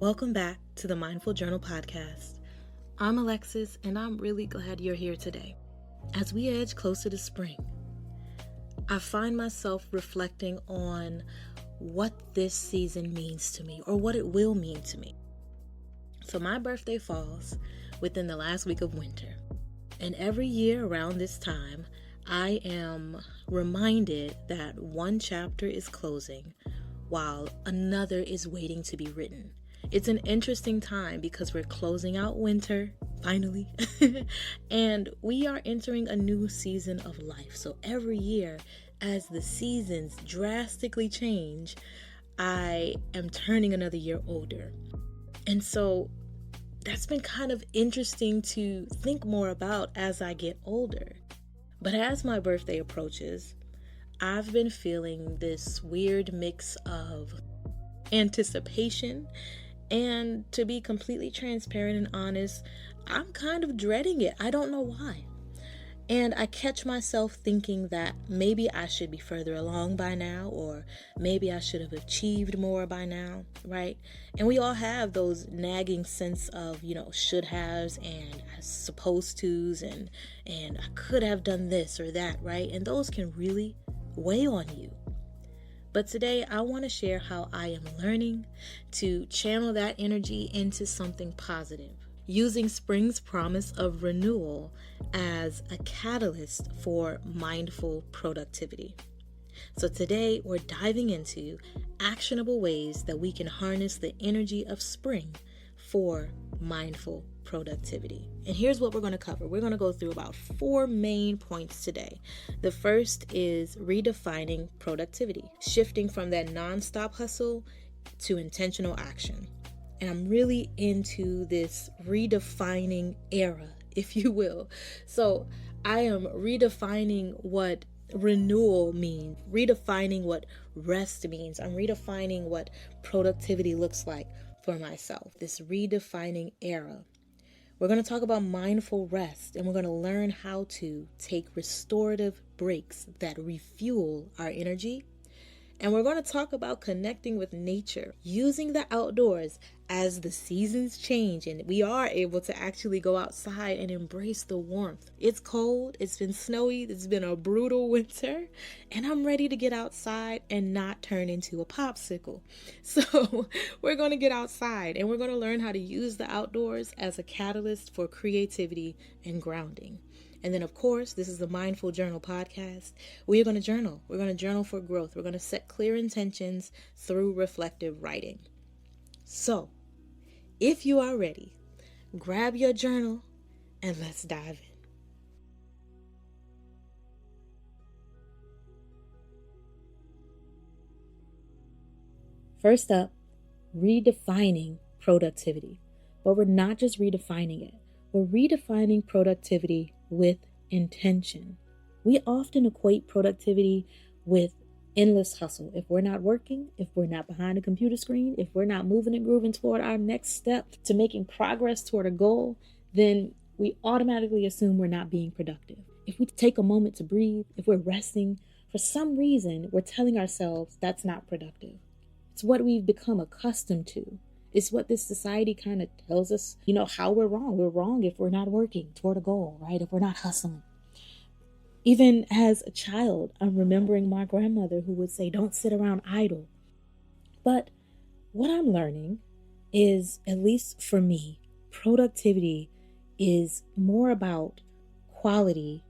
Welcome back to the Mindful Journal podcast. I'm Alexis, and I'm really glad you're here today. As we edge closer to spring, I find myself reflecting on what this season means to me, or what it will mean to me. So my birthday falls within the last week of winter, and every year around this time, I am reminded that one chapter is closing while another is waiting to be written. It's an interesting time because we're closing out winter, finally, and we are entering a new season of life. So every year, as the seasons drastically change, I am turning another year older. And so that's been kind of interesting to think more about as I get older. But as my birthday approaches, I've been feeling this weird mix of anticipation. And to be completely transparent and honest, I'm kind of dreading it. I don't know why. And I catch myself thinking that maybe I should be further along by now, or maybe I should have achieved more by now, right? And we all have those nagging sense of, should haves and supposed tos and I could have done this or that, right? And those can really weigh on you. But today I want to share how I am learning to channel that energy into something positive, using spring's promise of renewal as a catalyst for mindful productivity. So today we're diving into actionable ways that we can harness the energy of spring for mindful productivity. And here's what we're going to cover. We're going to go through about 4 main points today. The first is redefining productivity, shifting from that nonstop hustle to intentional action. And I'm really into this redefining era, if you will. So I am redefining what renewal means, redefining what rest means. I'm redefining what productivity looks like for myself, this redefining era. We're going to talk about mindful rest, and we're going to learn how to take restorative breaks that refuel our energy. And we're going to talk about connecting with nature, using the outdoors as the seasons change and we are able to actually go outside and embrace the warmth. It's cold, it's been snowy, it's been a brutal winter, and I'm ready to get outside and not turn into a popsicle. So we're going to get outside and we're going to learn how to use the outdoors as a catalyst for creativity and grounding. And then, of course, this is the Mindful Journal podcast. We're going to journal. We're going to journal for growth. We're going to set clear intentions through reflective writing. So, if you are ready, grab your journal and let's dive in. First up, redefining productivity. But we're not just redefining it. We're redefining productivity with intention. We often equate productivity with endless hustle. If we're not working, if we're not behind a computer screen, if we're not moving and grooving toward our next step to making progress toward a goal, then we automatically assume we're not being productive. If we take a moment to breathe, if we're resting, for some reason, we're telling ourselves that's not productive. It's what we've become accustomed to. It's what this society kind of tells us, how we're wrong. We're wrong if we're not working toward a goal, right? If we're not hustling. Even as a child, I'm remembering my grandmother who would say, don't sit around idle. But what I'm learning is, at least for me, productivity is more about quality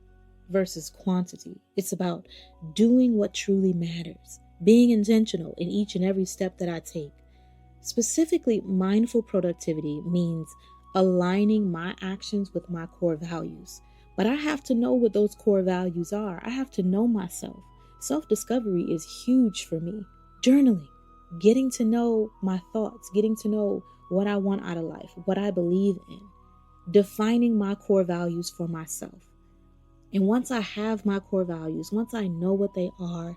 versus quantity. It's about doing what truly matters, being intentional in each and every step that I take. Specifically, mindful productivity means aligning my actions with my core values. But I have to know what those core values are. I have to know myself. Self-discovery is huge for me. Journaling, getting to know my thoughts, getting to know what I want out of life, what I believe in, defining my core values for myself. And once I have my core values, once I know what they are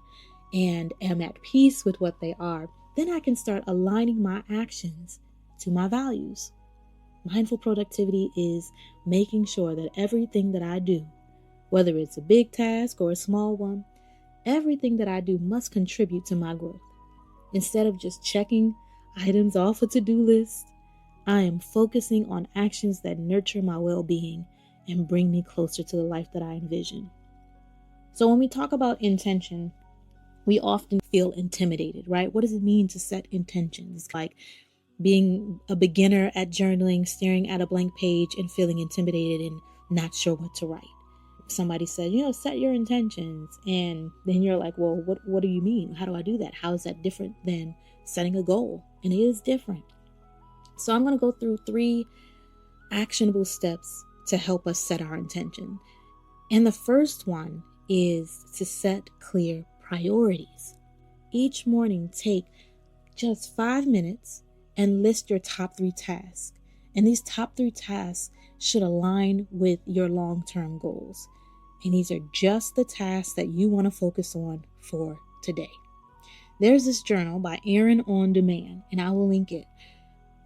and am at peace with what they are, then I can start aligning my actions to my values. Mindful productivity is making sure that everything that I do, whether it's a big task or a small one, everything that I do must contribute to my growth. Instead of just checking items off a to-do list. I am focusing on actions that nurture my well-being and bring me closer to the life that I envision. So when we talk about intention, we often feel intimidated, right? What does it mean to set intentions? It's like being a beginner at journaling, staring at a blank page and feeling intimidated and not sure what to write. Somebody said, set your intentions. And then you're like, well, what do you mean? How do I do that? How is that different than setting a goal? And it is different. So I'm going to go through 3 actionable steps to help us set our intention. And the first one is to set clear priorities. Each morning, take just 5 minutes and list your top 3 tasks. And these top 3 tasks should align with your long-term goals. And these are just the tasks that you want to focus on for today. There's this journal by Erin On Demand, and I will link it.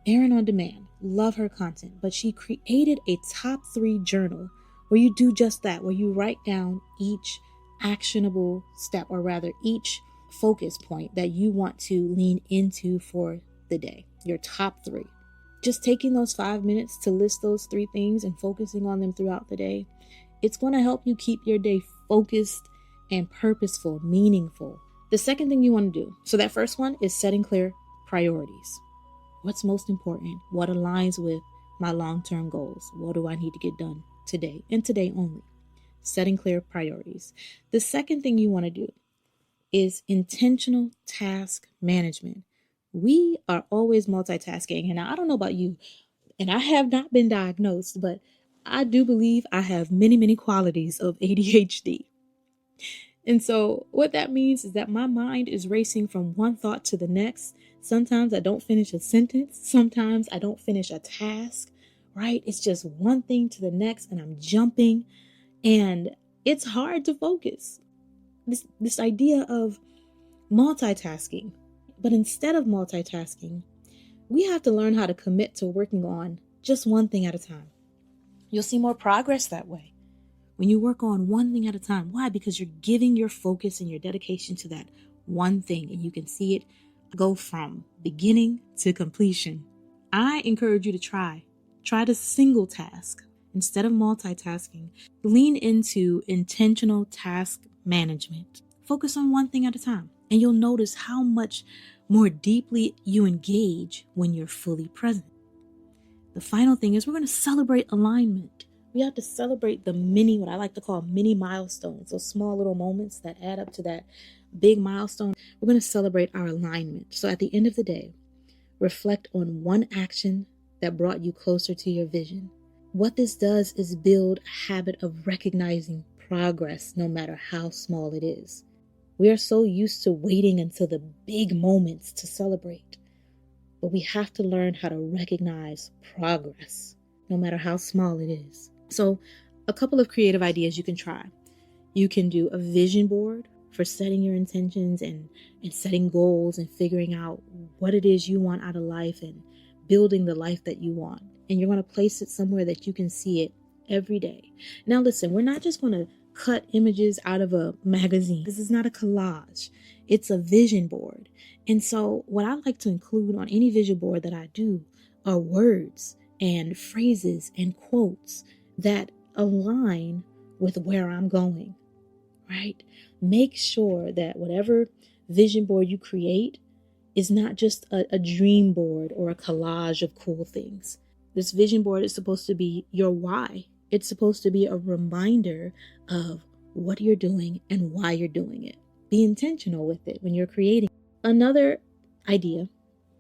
Erin On Demand, love her content, but she created a top 3 journal where you do just that, where you write down each actionable step, or rather each focus point that you want to lean into for the day, your top 3. Just taking those 5 minutes to list those 3 things and focusing on them throughout the day, it's going to help you keep your day focused and purposeful, meaningful. The second thing you want to do, so that first one is setting clear priorities. What's most important? What aligns with my long-term goals? What do I need to get done today and today only? Setting clear priorities. The second thing you want to do is intentional task management. We are always multitasking, and I don't know about you, and I have not been diagnosed, but I do believe I have many, many qualities of ADHD. And so what that means is that my mind is racing from one thought to the next. Sometimes I don't finish a sentence. Sometimes I don't finish a task, right? It's just one thing to the next and I'm jumping, and it's hard to focus. This idea of multitasking. But instead of multitasking, we have to learn how to commit to working on just one thing at a time. You'll see more progress that way when you work on one thing at a time. Why? Because you're giving your focus and your dedication to that one thing, and you can see it go from beginning to completion. I encourage you to try the single task instead of multitasking. Lean into intentional task management. Focus on one thing at a time, and you'll notice how much more deeply you engage when you're fully present. The final thing is we're going to celebrate alignment. We have to celebrate the what I like to call mini milestones, those small little moments that add up to that big milestone. We're going to celebrate our alignment. So at the end of the day, reflect on one action that brought you closer to your vision. What this does is build a habit of recognizing progress, no matter how small it is. We are so used to waiting until the big moments to celebrate. But we have to learn how to recognize progress, no matter how small it is. So a couple of creative ideas you can try. You can do a vision board for setting your intentions and setting goals and figuring out what it is you want out of life and building the life that you want. And you're going to place it somewhere that you can see it every day. Now, listen, we're not just going to cut images out of a magazine. This is not a collage. It's a vision board. And so what I like to include on any vision board that I do are words and phrases and quotes that align with where I'm going, right? Make sure that whatever vision board you create is not just a dream board or a collage of cool things. This vision board is supposed to be your why. It's supposed to be a reminder of what you're doing and why you're doing it. Be intentional with it when you're creating. Another idea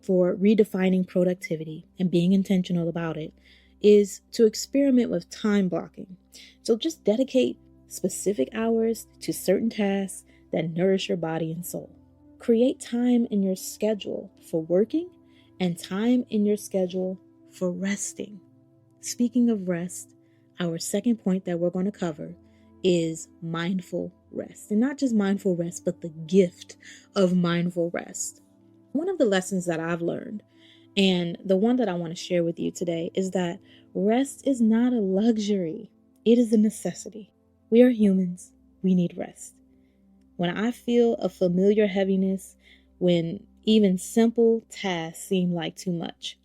for redefining productivity and being intentional about it is to experiment with time blocking. So just dedicate specific hours to certain tasks that nourish your body and soul. Create time in your schedule for working and time in your schedule for resting. Speaking of rest, our second point that we're going to cover is mindful rest. And not just mindful rest, but the gift of mindful rest. One of the lessons that I've learned, and the one that I want to share with you today, is that rest is not a luxury. It is a necessity. We are humans. We need rest. When I feel a familiar heaviness, when Even simple tasks seem like too much.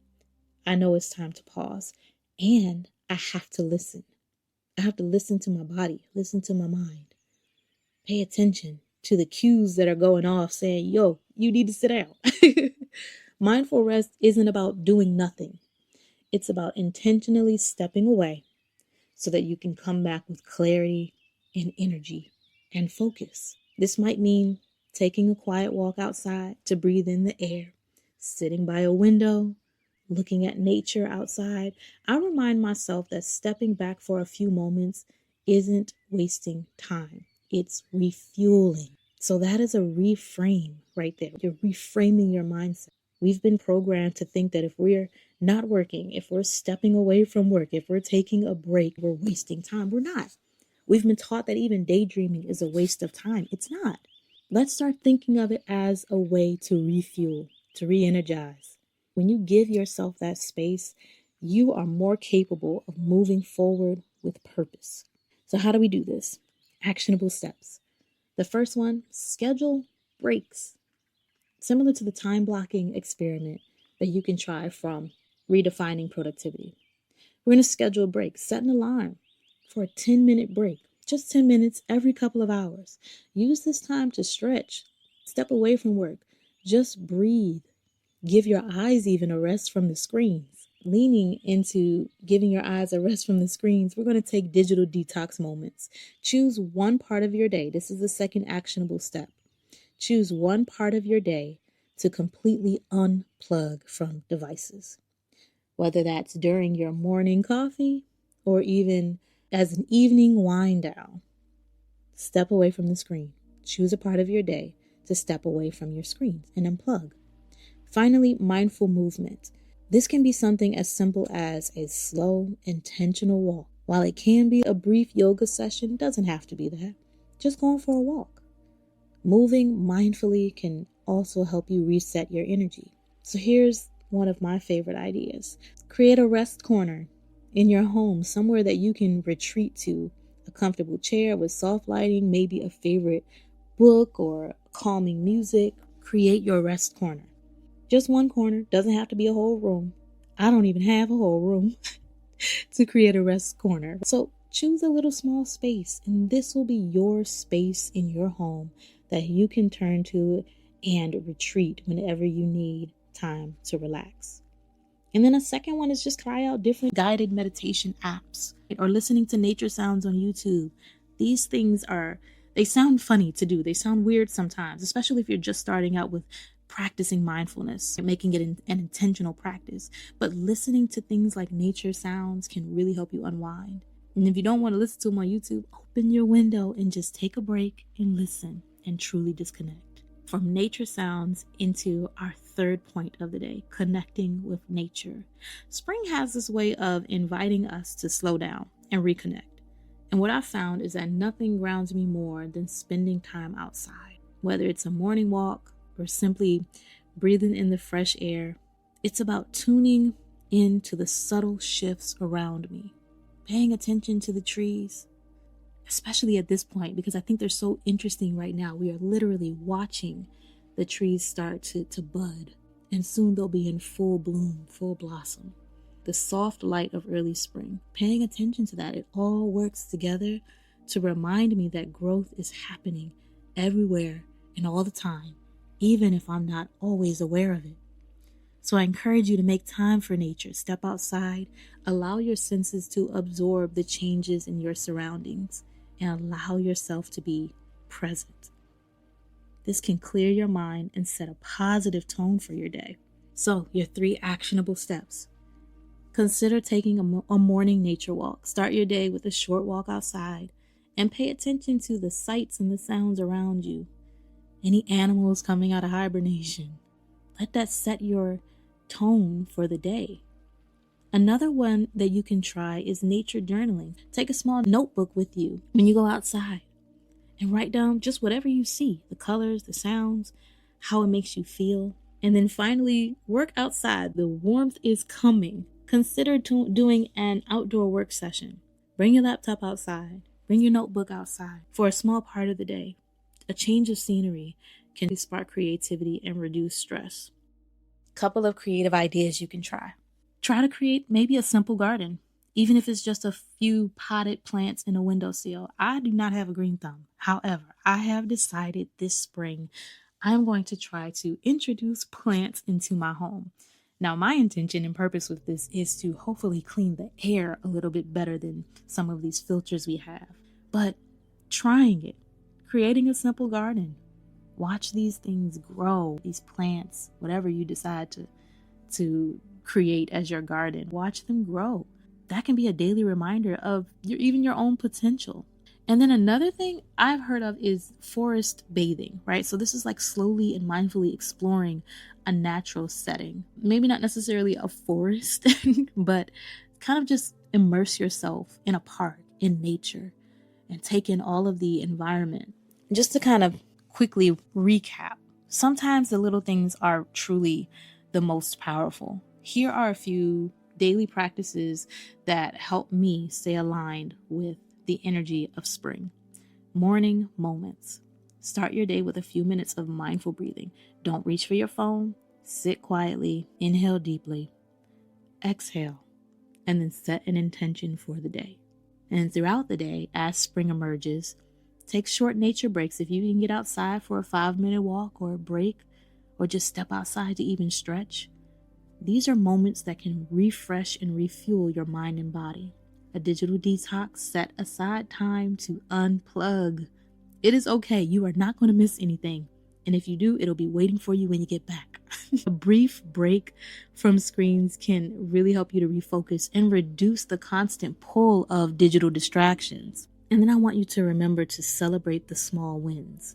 I know it's time to pause, and I have to listen. I have to listen to my body, listen to my mind, pay attention to the cues that are going off saying, yo, you need to sit down. Mindful rest isn't about doing nothing. It's about intentionally stepping away so that you can come back with clarity and energy and focus. This might mean taking a quiet walk outside to breathe in the air, sitting by a window, looking at nature outside. I remind myself that stepping back for a few moments isn't wasting time. It's refueling. So that is a reframe right there. You're reframing your mindset. We've been programmed to think that if we're not working, if we're stepping away from work, if we're taking a break, we're wasting time. We're not. We've been taught that even daydreaming is a waste of time. It's not. Let's start thinking of it as a way to refuel, to re-energize. When you give yourself that space, you are more capable of moving forward with purpose. So how do we do this? Actionable steps. The first one, schedule breaks. Similar to the time blocking experiment that you can try from Redefining Productivity. We're going to schedule a break. Set an alarm for a 10-minute break. Just 10 minutes every couple of hours. Use this time to stretch. Step away from work. Just breathe. Give your eyes even a rest from the screens. Leaning into giving your eyes a rest from the screens, we're going to take digital detox moments. Choose one part of your day. This is the second actionable step. Choose one part of your day to completely unplug from devices. Whether that's during your morning coffee or even as an evening wind down. Step away from the screen. Choose a part of your day to step away from your screens and unplug. Finally, mindful movement. This can be something as simple as a slow, intentional walk. While it can be a brief yoga session, it doesn't have to be that. Just going for a walk. Moving mindfully can also help you reset your energy. So here's one of my favorite ideas. Create a rest corner in your home, somewhere that you can retreat to. A comfortable chair with soft lighting, maybe a favorite book or calming music. Create your rest corner. Just one corner, doesn't have to be a whole room. I don't even have a whole room to create a rest corner. So choose a little small space, and this will be your space in your home that you can turn to and retreat whenever you need time to relax. And then a second one is just try out different guided meditation apps or listening to nature sounds on YouTube. These things they sound funny to do. They sound weird sometimes, especially if you're just starting out with practicing mindfulness and making it an intentional practice. But listening to things like nature sounds can really help you unwind. And if you don't want to listen to them on YouTube, open your window and just take a break and listen and truly disconnect. From nature sounds into our third point of the day, connecting with nature. Spring has this way of inviting us to slow down and reconnect. And what I found is that nothing grounds me more than spending time outside. Whether it's a morning walk or simply breathing in the fresh air, it's about tuning into the subtle shifts around me, paying attention to the trees, especially at this point, because I think they're so interesting right now. We are literally watching the trees start to bud, and soon they'll be in full bloom, full blossom. The soft light of early spring, paying attention to that, it all works together to remind me that growth is happening everywhere and all the time, even if I'm not always aware of it. So I encourage you to make time for nature. Step outside, allow your senses to absorb the changes in your surroundings, and allow yourself to be present. This can clear your mind and set a positive tone for your day. So, your 3 actionable steps. Consider taking a morning nature walk. Start your day with a short walk outside and pay attention to the sights and the sounds around you. Any animals coming out of hibernation. Let that set your tone for the day. Another one that you can try is nature journaling. Take a small notebook with you when you go outside and write down just whatever you see, the colors, the sounds, how it makes you feel. And then finally, work outside. The warmth is coming. Consider doing an outdoor work session. Bring your laptop outside. Bring your notebook outside for a small part of the day. A change of scenery can spark creativity and reduce stress. Couple of creative ideas you can try. Try to create maybe a simple garden, even if it's just a few potted plants in a windowsill. I do not have a green thumb. However, I have decided this spring I'm going to try to introduce plants into my home. Now, my intention and purpose with this is to hopefully clean the air a little bit better than some of these filters we have. But trying it, creating a simple garden, watch these things grow, these plants, whatever you decide to create as your garden, watch them grow. That can be a daily reminder of even your own potential. And then another thing I've heard of is forest bathing, right? So this is like slowly and mindfully exploring a natural setting. Maybe not necessarily a forest, but kind of just immerse yourself in a park, in nature, and take in all of the environment. Just to kind of quickly recap, sometimes the little things are truly the most powerful. Here are a few daily practices that help me stay aligned with the energy of spring. Morning moments. Start your day with a few minutes of mindful breathing. Don't reach for your phone. Sit quietly. Inhale deeply. Exhale. And then set an intention for the day. And throughout the day, as spring emerges, take short nature breaks. If you can get outside for a 5-minute walk or a break, or just step outside to even stretch, these are moments that can refresh and refuel your mind and body. A digital detox, set aside time to unplug. It is okay. You are not going to miss anything. And if you do, it'll be waiting for you when you get back. A brief break from screens can really help you to refocus and reduce the constant pull of digital distractions. And then I want you to remember to celebrate the small wins.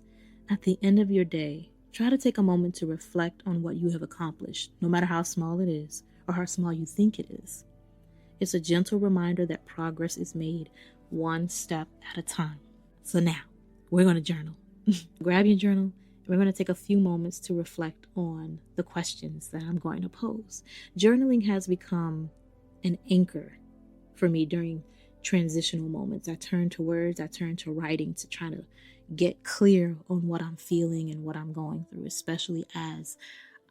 At the end of your day, try to take a moment to reflect on what you have accomplished, no matter how small it is or how small you think it is. It's a gentle reminder that progress is made one step at a time. So now, we're going to journal. Grab your journal, and we're going to take a few moments to reflect on the questions that I'm going to pose. Journaling has become an anchor for me during transitional moments. I turn to words, I turn to writing to try to get clear on what I'm feeling and what I'm going through, especially as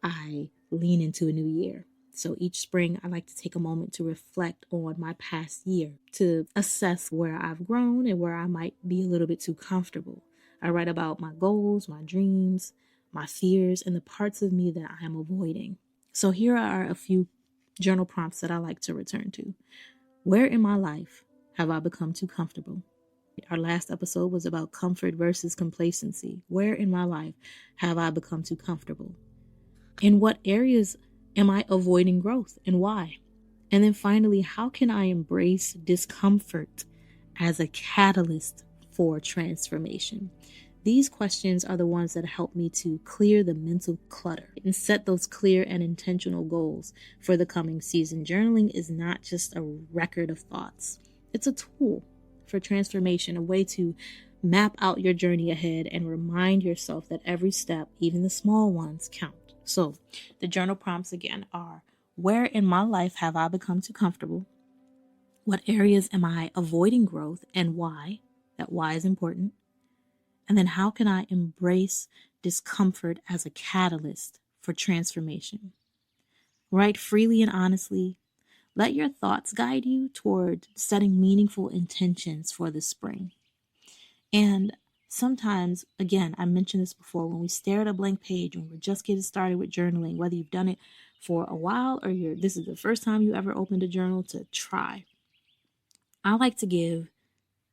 I lean into a new year. So each spring, I like to take a moment to reflect on my past year, to assess where I've grown and where I might be a little bit too comfortable. I write about my goals, my dreams, my fears, and the parts of me that I am avoiding. So here are a few journal prompts that I like to return to. Where in my life have I become too comfortable? Our last episode was about comfort versus complacency. Where in my life have I become too comfortable? In what areas am I avoiding growth and why? And then finally, how can I embrace discomfort as a catalyst for transformation? These questions are the ones that help me to clear the mental clutter and set those clear and intentional goals for the coming season. Journaling is not just a record of thoughts. It's a tool for transformation, a way to map out your journey ahead and remind yourself that every step, even the small ones, count. So the journal prompts again are: where in my life have I become too comfortable? What areas am I avoiding growth and why? That why is important. And then how can I embrace discomfort as a catalyst for transformation? Write freely and honestly. Let your thoughts guide you toward setting meaningful intentions for the spring. And sometimes, again, I mentioned this before, when we stare at a blank page, when we're just getting started with journaling, whether you've done it for a while or this is the first time you ever opened a journal, to try. I like to give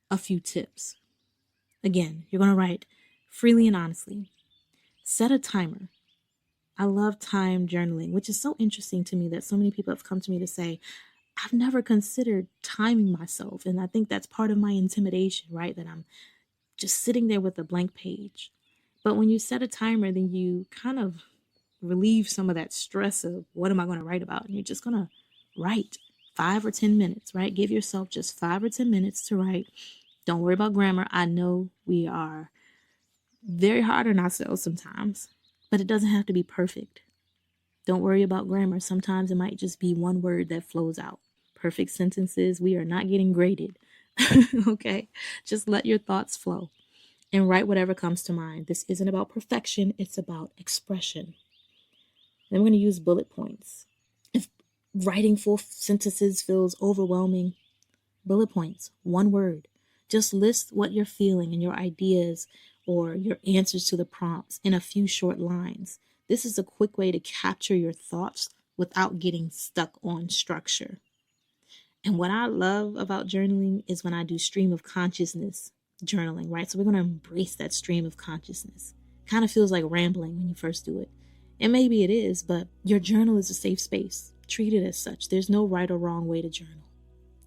a few tips. Again, you're going to write freely and honestly. Set a timer. I love time journaling, which is so interesting to me that so many people have come to me to say, I've never considered timing myself. And I think that's part of my intimidation, right? That I'm just sitting there with a blank page. But when you set a timer, then you kind of relieve some of that stress of what am I going to write about? And you're just going to write 5 or 10 minutes, right? Give yourself just 5 or 10 minutes to write. Don't worry about grammar. I know we are very hard on ourselves sometimes, but it doesn't have to be perfect. Don't worry about grammar. Sometimes it might just be one word that flows out. Perfect sentences, we are not getting graded. Okay? Just let your thoughts flow. and write whatever comes to mind. This isn't about perfection, it's about expression. Then we're going to use bullet points. If writing full sentences feels overwhelming, bullet points, one word. Just list what you're feeling and your ideas or your answers to the prompts in a few short lines. This is a quick way to capture your thoughts without getting stuck on structure. And what I love about journaling is when I do stream of consciousness journaling, right? So we're going to embrace that stream of consciousness. Kind of feels like rambling when you first do it. And maybe it is, but your journal is a safe space. Treat it as such. There's no right or wrong way to journal.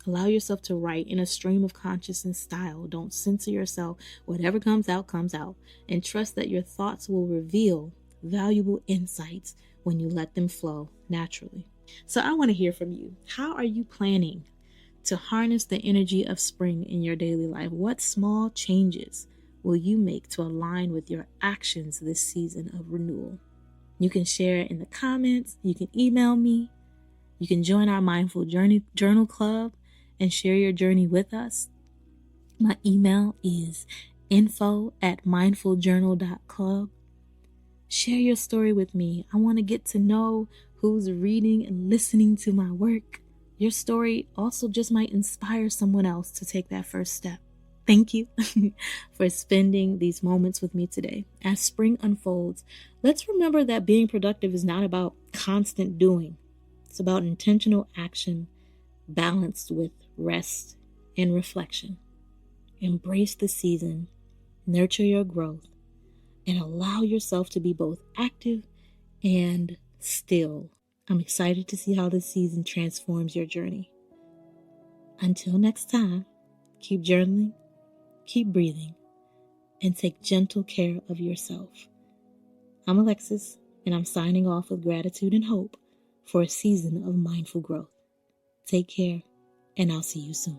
Allow yourself to write in a stream of consciousness style. Don't censor yourself. Whatever comes out, comes out. And trust that your thoughts will reveal valuable insights when you let them flow naturally. So I want to hear from you. How are you planning to harness the energy of spring in your daily life? What small changes will you make to align with your actions this season of renewal? You can share in the comments. You can email me. You can join our Mindful Journal Club and share your journey with us. My email is info@mindfuljournal.club. Share your story with me. I want to get to know who's reading and listening to my work. Your story also just might inspire someone else to take that first step. Thank you for spending these moments with me today. As spring unfolds, let's remember that being productive is not about constant doing. It's about intentional action balanced with rest and reflection. Embrace the season, nurture your growth, and allow yourself to be both active and still. I'm excited to see how this season transforms your journey. Until next time, keep journaling, keep breathing, and take gentle care of yourself. I'm Alexis, and I'm signing off with gratitude and hope for a season of mindful growth. Take care, and I'll see you soon.